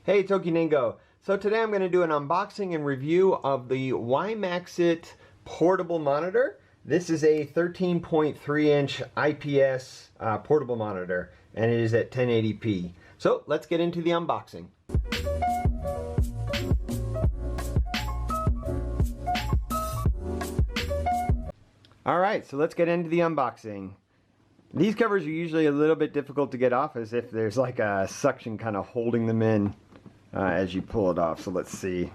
Hey Tokiningo. So today I'm going to do an unboxing and review of the Wimaxit Portable Monitor. This is a 13.3 inch IPS portable monitor and it is at 1080p. So let's get into the unboxing. Alright, so let's get into the unboxing. These covers are usually a little bit difficult to get off, as if there's like a suction kind of holding them in as you pull it off. So let's see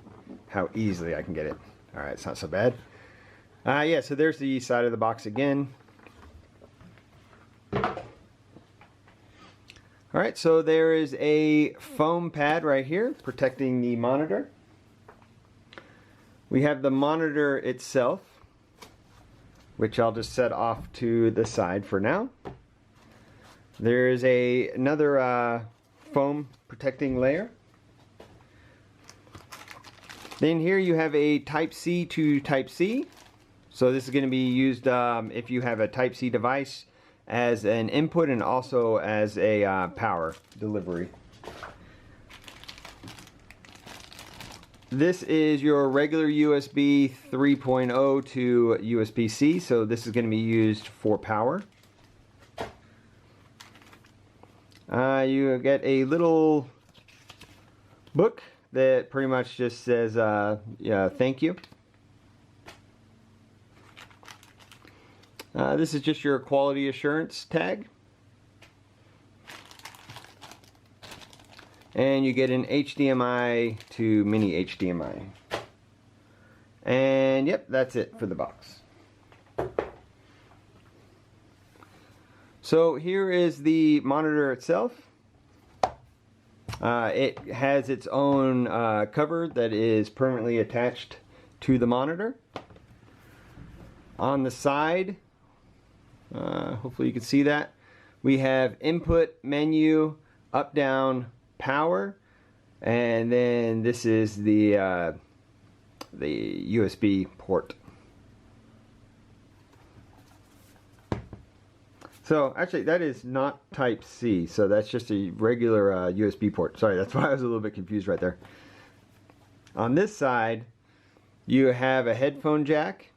how easily I can get it. Alright, it's not so bad. Yeah, so there's the side of the box again. Alright, so there is a foam pad right here protecting the monitor. We have the monitor itself, which I'll just set off to the side for now. There's another foam protecting layer. Then here you have a Type-C to Type-C. So this is going to be used if you have a Type-C device as an input and also as a power delivery. This is your regular USB 3.0 to USB-C, so this is going to be used for power. You get a little book that pretty much just says thank you. This is just your quality assurance tag. And you get an HDMI to mini HDMI. And yep, that's it for the box. So here is the monitor itself. It has its own cover that is permanently attached to the monitor. On the side, hopefully you can see that, we have input, menu, up, down, power, and then this is the USB port. So actually that is not Type-C, so that's just a regular USB port. Sorry, that's why I was a little bit confused right there. On this side you have a headphone jack,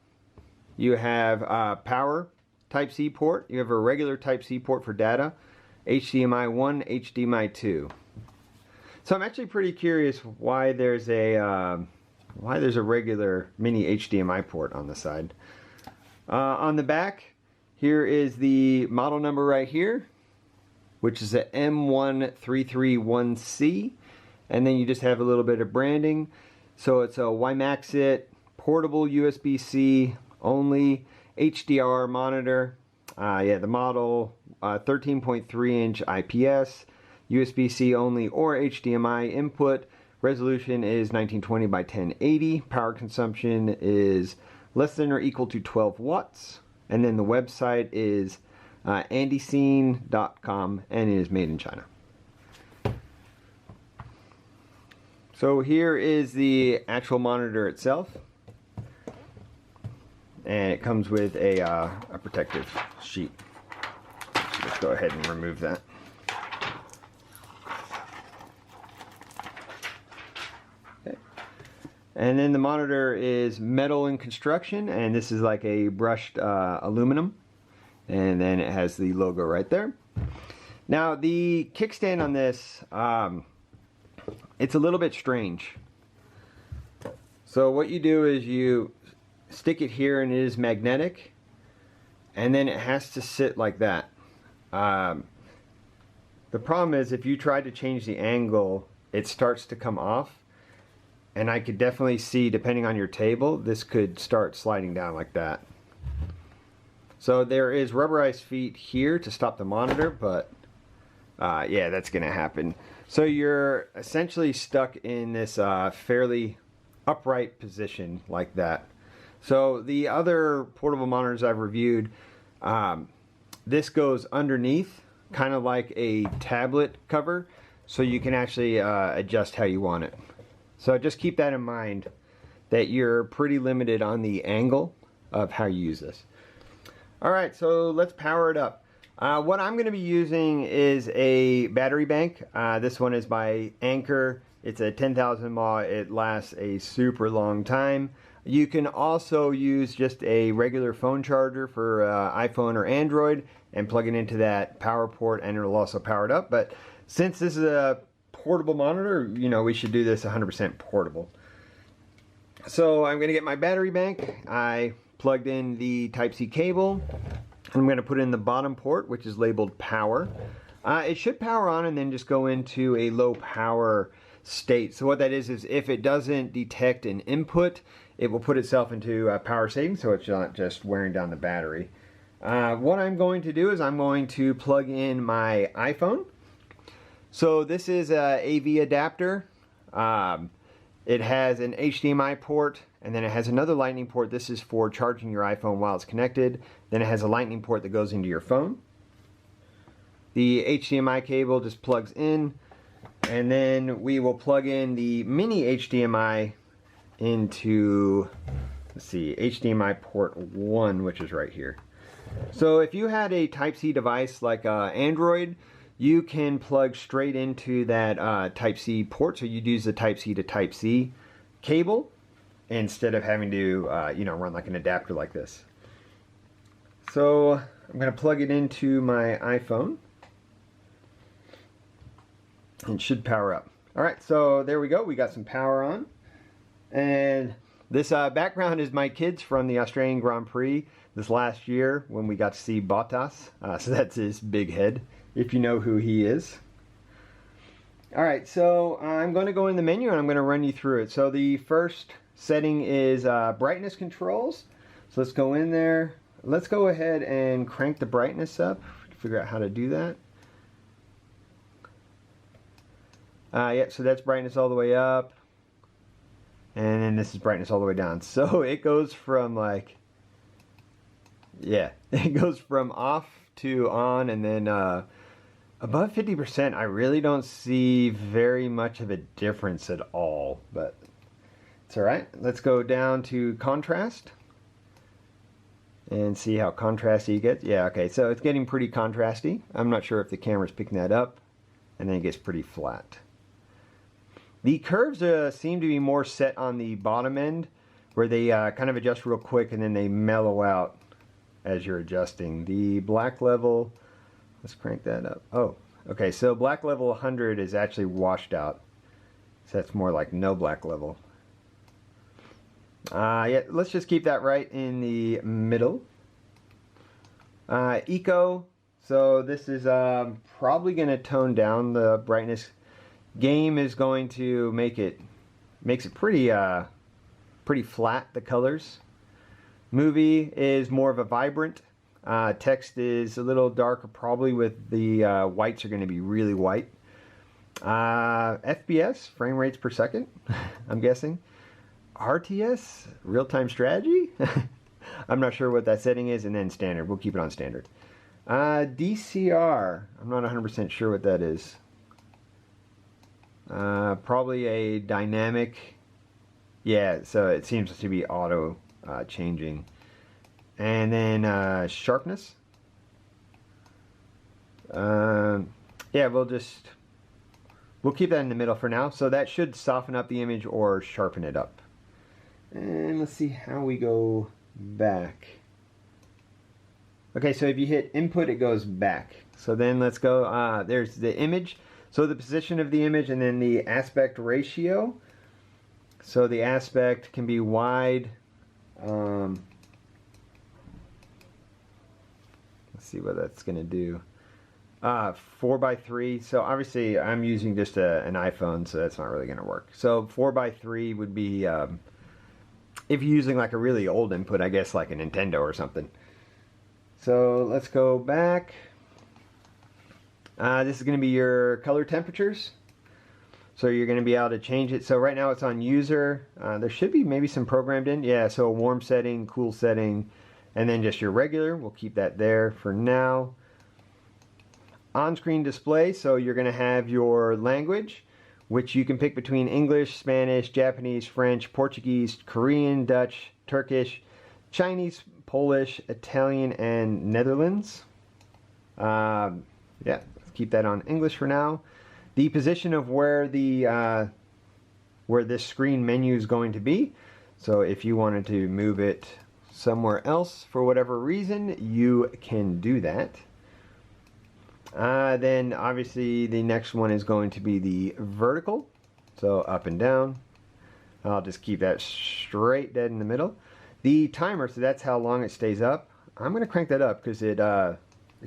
you have power Type-C port, you have a regular Type-C port for data, HDMI 1, HDMI 2. So I'm actually pretty curious why there's a regular mini HDMI port on the side. On the back, here is the model number right here, which is a M1331C, and then you just have a little bit of branding. So it's a Wimaxit portable USB-C only HDR monitor. Yeah, the model 13.3 inch IPS, USB-C only or HDMI input. Resolution is 1920 by 1080. Power consumption is less than or equal to 12 watts. And then the website is andyscene.com, and it is made in China. So here is the actual monitor itself. And it comes with a protective sheet. So let's go ahead and remove that. Okay. And then the monitor is metal in construction, and this is like a brushed aluminum. And then it has the logo right there. Now the kickstand on this, it's a little bit strange. So what you do is you stick it here and it is magnetic, and then it has to sit like that. The problem is if you try to change the angle, it starts to come off, and I could definitely see, depending on your table, this could start sliding down like that. So there is rubberized feet here to stop the monitor, but yeah, that's gonna happen. So you're essentially stuck in this fairly upright position like that. So the other portable monitors I've reviewed, this goes underneath, kind of like a tablet cover, so you can actually adjust how you want it. So just keep that in mind, that you're pretty limited on the angle of how you use this. Alright, so let's power it up. What I'm going to be using is a battery bank. This one is by Anker. It's a 10,000 mAh. It lasts a super long time. You can also use just a regular phone charger for iPhone or Android and plug it into that power port, and it'll also power it up. But since this is a portable monitor, you know, we should do this 100% portable. So I'm going to get my battery bank. I plugged in the Type-C cable. I'm going to put in the bottom port, which is labeled power. It should power on and then just go into a low power state. So what that is if it doesn't detect an input, it will put itself into power saving, so it's not just wearing down the battery. What I'm going to do is I'm going to plug in my iPhone. So this is a AV adapter. It has an HDMI port, and then it has another lightning port. This is for charging your iPhone while it's connected. Then it has a lightning port that goes into your phone. The HDMI cable just plugs in, and then we will plug in the mini HDMI into, let's see, HDMI port 1, which is right here. So if you had a Type-C device like Android, you can plug straight into that Type-C port. So you'd use the Type-C to Type-C cable instead of having to, you know, run like an adapter like this. So I'm going to plug it into my iPhone. It should power up. All right, so there we go. We got some power on. And this background is my kids from the Australian Grand Prix this last year when we got to see Bottas. So that's his big head, if you know who he is. Alright, so I'm going to go in the menu and I'm going to run you through it. So the first setting is brightness controls. So let's go in there. Let's go ahead and crank the brightness up. Figure out how to do that. Yeah, so that's brightness all the way up. And then this is brightness all the way down. So it goes from like, yeah, it goes from off to on, and then above 50%, I really don't see very much of a difference at all, but it's all right. Let's go down to contrast and see how contrasty it gets. Yeah, okay, so it's getting pretty contrasty. I'm not sure if the camera's picking that up, and then it gets pretty flat. The curves seem to be more set on the bottom end, where they kind of adjust real quick and then they mellow out as you're adjusting. The black level, let's crank that up. Oh, okay, so black level 100 is actually washed out. So that's more like no black level. Yeah, let's just keep that right in the middle. Eco, so this is probably going to tone down the brightness. Game is going to makes it pretty pretty flat, the colors. Movie is more of a vibrant. Text is a little darker, probably with the whites are going to be really white. FPS, frame rates per second, I'm guessing. RTS, real-time strategy. I'm not sure what that setting is, and then standard. We'll keep it on standard. DCR, I'm not 100% sure what that is. Probably a dynamic. Yeah, so it seems to be auto changing. And then sharpness. Yeah, we'll keep that in the middle for now. So that should soften up the image or sharpen it up. And let's see how we go back. Okay, so if you hit input, it goes back. So then let's go, there's the image. So the position of the image and then the aspect ratio. So the aspect can be wide. Let's see what that's going to do. 4:3. So obviously I'm using just an iPhone, so that's not really going to work. So 4:3 would be if you're using like a really old input, I guess like a Nintendo or something. So let's go back. This is going to be your color temperatures. So you're going to be able to change it. So right now it's on user. There should be maybe some programmed in. Yeah, so a warm setting, cool setting, and then just your regular. We'll keep that there for now. On-screen display. So you're going to have your language, which you can pick between English, Spanish, Japanese, French, Portuguese, Korean, Dutch, Turkish, Chinese, Polish, Italian, and Netherlands. Yeah, keep that on English for now. The position of where the where this screen menu is going to be. So if you wanted to move it somewhere else for whatever reason, you can do that. Then obviously the next one is going to be the vertical. So up and down. I'll just keep that straight dead in the middle. The timer, so that's how long it stays up. I'm going to crank that up because it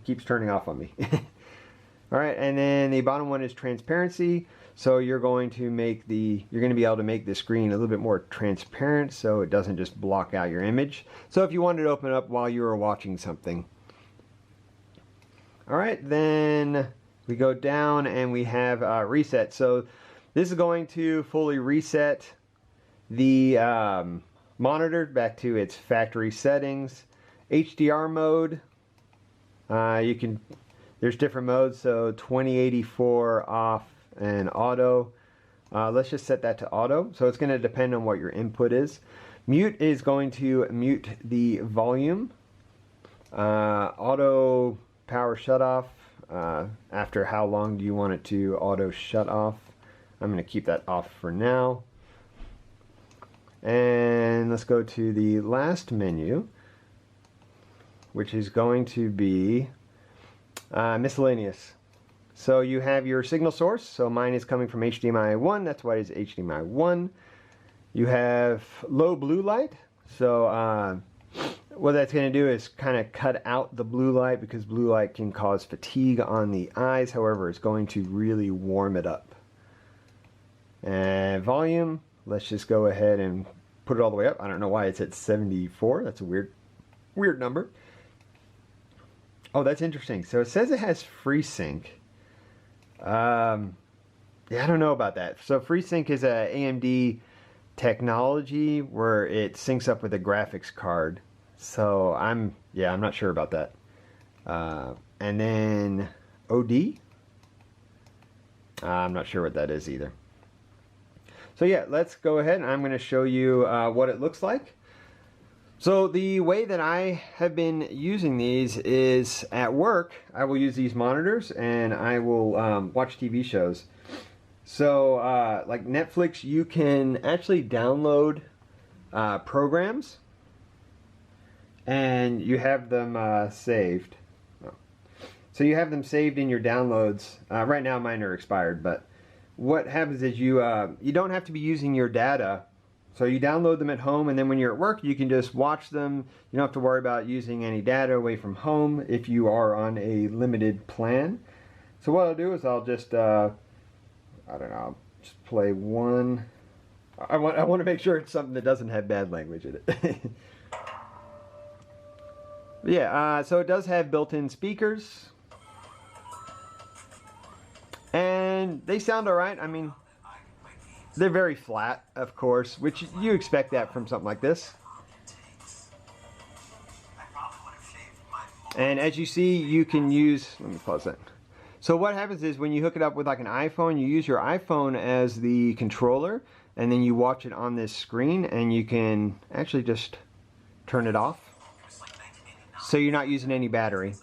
keeps turning off on me. Alright, and then the bottom one is transparency. So you're going to be able to make the screen a little bit more transparent so it doesn't just block out your image. So if you wanted to open it up while you were watching something. Alright, then we go down and we have reset. So this is going to fully reset the monitor back to its factory settings. HDR mode, there's different modes, so 2084 off and auto. Let's just set that to auto. So it's going to depend on what your input is. Mute is going to mute the volume. Auto power shut off. After how long do you want it to auto shut off? I'm going to keep that off for now. And let's go to the last menu, which is going to be miscellaneous. So you have your signal source. So mine is coming from HDMI 1. That's why it's HDMI 1. You have low blue light. So what that's going to do is kind of cut out the blue light because blue light can cause fatigue on the eyes. However, it's going to really warm it up. And volume, let's just go ahead and put it all the way up. I don't know why it's at 74. That's a weird number. Oh, that's interesting. So it says it has FreeSync. Yeah, I don't know about that. So FreeSync is a AMD technology where it syncs up with a graphics card. So I'm not sure about that. And then OD. I'm not sure what that is either. So yeah, let's go ahead and I'm going to show you what it looks like. So the way that I have been using these is at work. I will use these monitors and I will watch TV shows. So like Netflix, you can actually download programs and you have them saved. So you have them saved in your downloads. Right now mine are expired, but what happens is you don't have to be using your data. So you download them at home, and then when you're at work, you can just watch them. You don't have to worry about using any data away from home if you are on a limited plan. So what I'll do is I'll just, I don't know, just play one. I want to make sure it's something that doesn't have bad language in it. Yeah, so it does have built-in speakers. And they sound alright. I mean, they're very flat, of course, which you expect that from something like this. And as you see, you can use, let me pause that. So what happens is when you hook it up with like an iPhone, you use your iPhone as the controller, and then you watch it on this screen, and you can actually just turn it off. So you're not using any battery.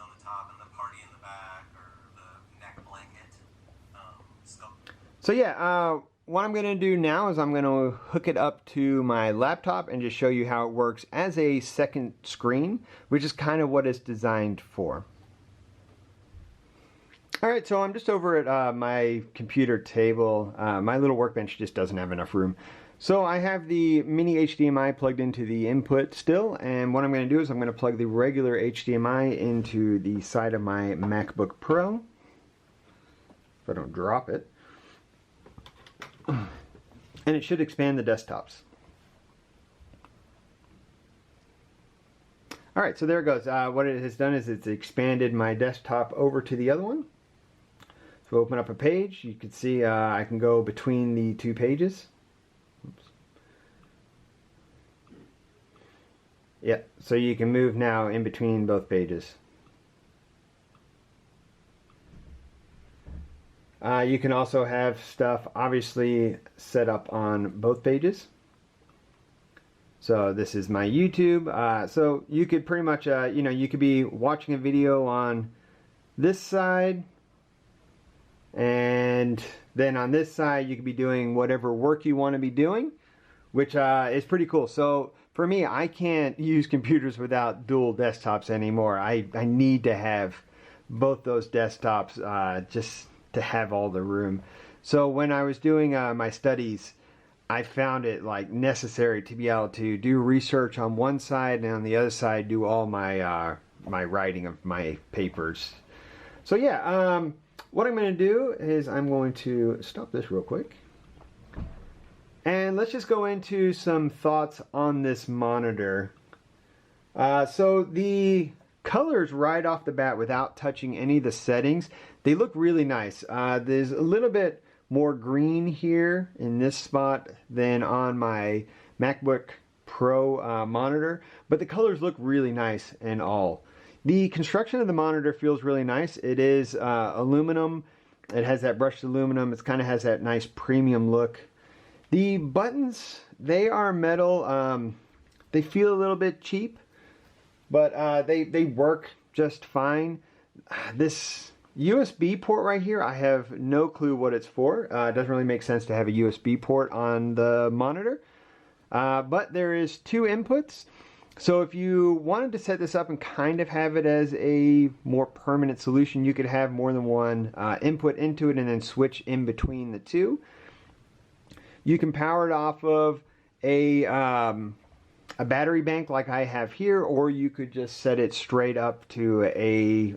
So yeah, what I'm going to do now is I'm going to hook it up to my laptop and just show you how it works as a second screen, which is kind of what it's designed for. Alright, so I'm just over at my computer table. My little workbench just doesn't have enough room. So I have the mini HDMI plugged into the input still, and what I'm going to do is I'm going to plug the regular HDMI into the side of my MacBook Pro. If I don't drop it. And it should expand the desktops. Alright, so there it goes. What it has done is it's expanded my desktop over to the other one. So open up a page. You can see I can go between the two pages. Oops. Yeah, so you can move now in between both pages. You can also have stuff obviously set up on both pages. So this is my YouTube. So you could pretty much, you know, you could be watching a video on this side, and then on this side you could be doing whatever work you want to be doing, which is pretty cool. So for me, I can't use computers without dual desktops anymore. I need to have both those desktops just to have all the room. So when I was doing my studies, I found it like necessary to be able to do research on one side and on the other side do all my my writing of my papers. So yeah, what I'm going to do is I'm going to stop this real quick. And let's just go into some thoughts on this monitor. So the colors right off the bat, without touching any of the settings, they look really nice. There's a little bit more green here in this spot than on my MacBook Pro monitor, but the colors look really nice and all. The construction of the monitor feels really nice. It is aluminum. It has that brushed aluminum. It kind of has that nice premium look. The buttons, they are metal. They feel a little bit cheap, but they work just fine. This USB port right here, I have no clue what it's for. It doesn't really make sense to have a USB port on the monitor. But there is two inputs. So if you wanted to set this up and kind of have it as a more permanent solution, you could have more than one input into it and then switch in between the two. You can power it off of a battery bank like I have here, or you could just set it straight up to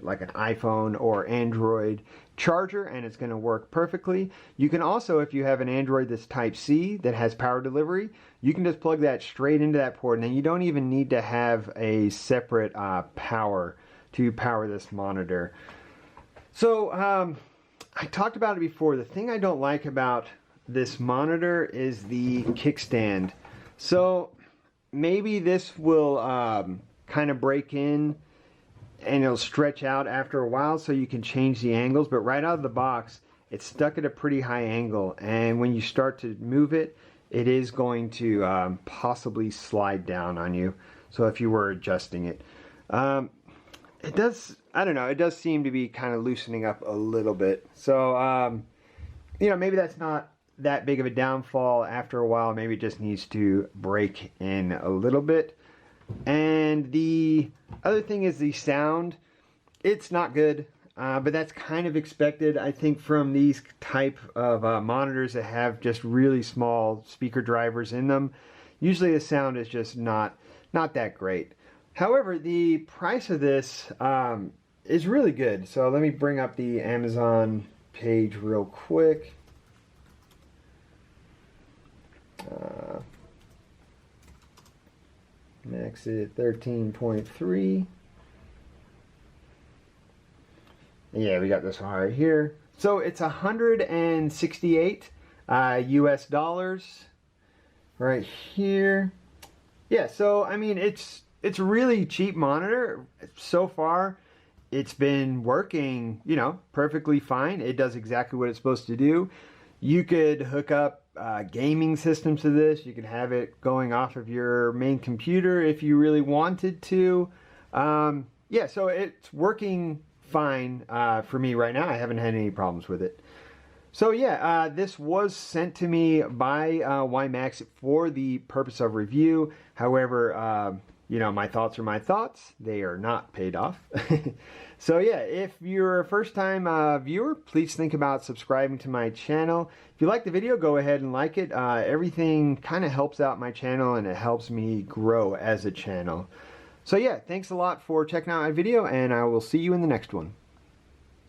like an iPhone or Android charger and it's going to work perfectly. You can also, if you have an Android that's Type-C that has power delivery, you can just plug that straight into that port, and then you don't even need to have a separate power to power this monitor. So I talked about it before. The thing I don't like about this monitor is the kickstand. So maybe this will kind of break in and it'll stretch out after a while, so you can change the angles, but right out of the box it's stuck at a pretty high angle, and when you start to move it, it is going to possibly slide down on you. So if you were adjusting it, it does, I don't know, it does seem to be kind of loosening up a little bit. So you know, maybe that's not that big of a downfall. After a while, maybe it just needs to break in a little bit. And the other thing is the sound. It's not good, but that's kind of expected, I think, from these type of monitors that have just really small speaker drivers in them. Usually the sound is just not that great. However, the price of this is really good. So let me bring up the Amazon page real quick. Wimaxit 13.3. Yeah, we got this one right here. So it's 168 US dollars right here. Yeah, so I mean it's a really cheap monitor. So far it's been working, you know, perfectly fine. It does exactly what it's supposed to do. You could hook up gaming systems to this. You could have it going off of your main computer if you really wanted to. Yeah, so it's working fine for me right now. I haven't had any problems with it. So yeah, this was sent to me by Wimaxit for the purpose of review. However, you know, my thoughts are my thoughts. They are not paid off. So yeah, if you're a first-time viewer, please think about subscribing to my channel. If you like the video, go ahead and like it. Everything kind of helps out my channel, and it helps me grow as a channel. So yeah, thanks a lot for checking out my video, and I will see you in the next one.